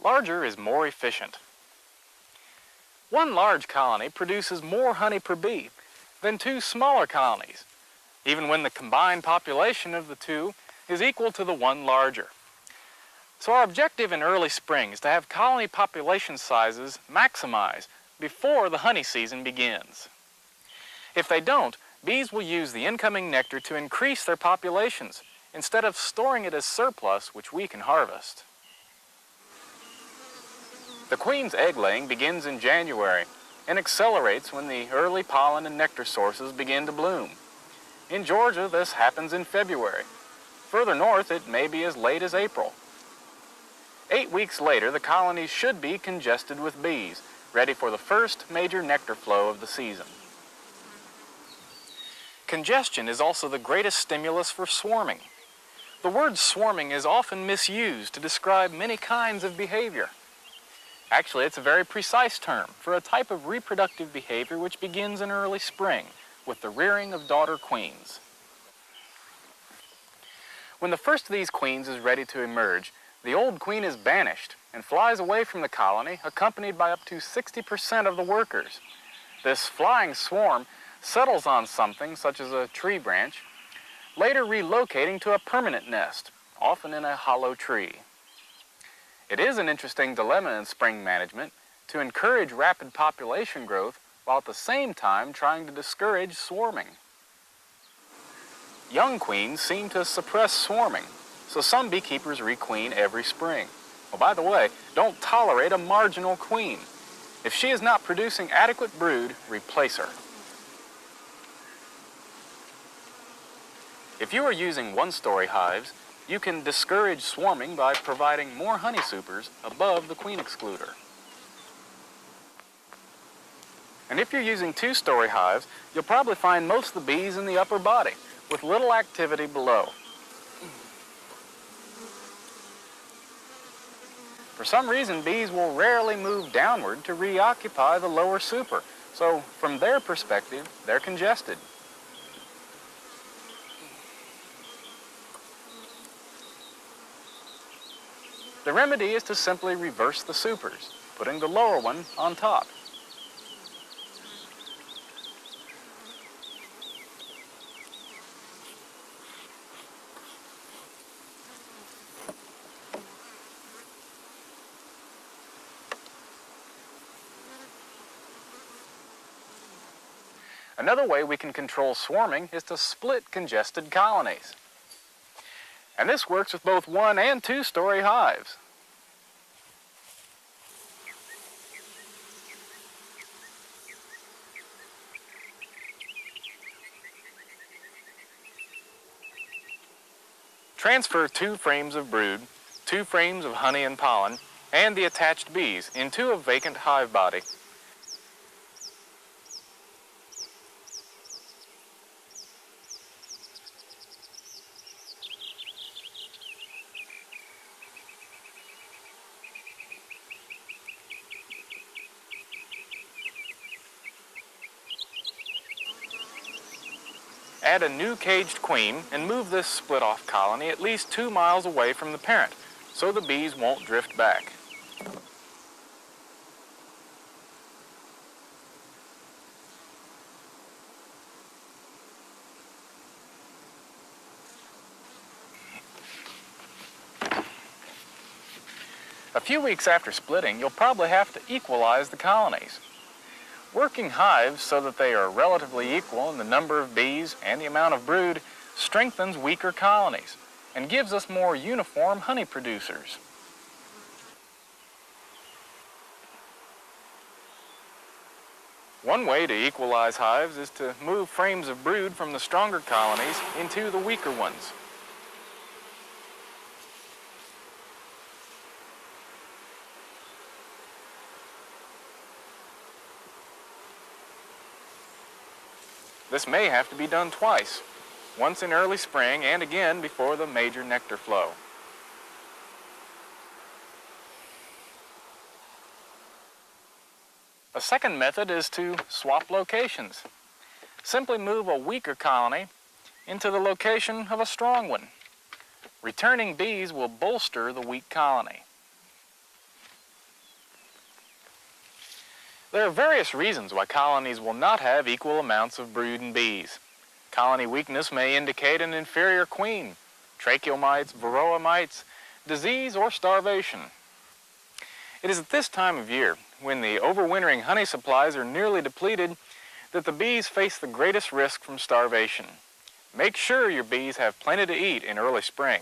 Larger is more efficient. One large colony produces more honey per bee than two smaller colonies, even when the combined population of the two is equal to the one larger. So our objective in early spring is to have colony population sizes maximize before the honey season begins. If they don't, bees will use the incoming nectar to increase their populations instead of storing it as surplus, which we can harvest. The queen's egg laying begins in January and accelerates when the early pollen and nectar sources begin to bloom. In Georgia, this happens in February. Further north, it may be as late as April. 8 weeks later, the colonies should be congested with bees, ready for the first major nectar flow of the season. Congestion is also the greatest stimulus for swarming. The word swarming is often misused to describe many kinds of behavior. Actually, it's a very precise term for a type of reproductive behavior which begins in early spring with the rearing of daughter queens. When the first of these queens is ready to emerge, the old queen is banished and flies away from the colony, accompanied by up to 60% of the workers. This flying swarm settles on something such as a tree branch, later relocating to a permanent nest, often in a hollow tree. It is an interesting dilemma in spring management to encourage rapid population growth while at the same time trying to discourage swarming. Young queens seem to suppress swarming, so some beekeepers requeen every spring. Oh, by the way, don't tolerate a marginal queen. If she is not producing adequate brood, replace her. If you are using one-story hives, you can discourage swarming by providing more honey supers above the queen excluder. And if you're using two-story hives, you'll probably find most of the bees in the upper body, with little activity below. For some reason, bees will rarely move downward to reoccupy the lower super, so from their perspective, they're congested. The remedy is to simply reverse the supers, putting the lower one on top. Another way we can control swarming is to split congested colonies. And this works with both one- and two-story hives. Transfer 2 frames of brood, 2 frames of honey and pollen, and the attached bees into a vacant hive body. Add a new caged queen and move this split-off colony at least 2 miles away from the parent, so the bees won't drift back. A few weeks after splitting, you'll probably have to equalize the colonies. Working hives so that they are relatively equal in the number of bees and the amount of brood strengthens weaker colonies and gives us more uniform honey producers. One way to equalize hives is to move frames of brood from the stronger colonies into the weaker ones. This may have to be done twice, once in early spring and again before the major nectar flow. A second method is to swap locations. Simply move a weaker colony into the location of a strong one. Returning bees will bolster the weak colony. There are various reasons why colonies will not have equal amounts of brooding bees. Colony weakness may indicate an inferior queen, tracheal mites, varroa mites, disease, or starvation. It is at this time of year, when the overwintering honey supplies are nearly depleted, that the bees face the greatest risk from starvation. Make sure your bees have plenty to eat in early spring.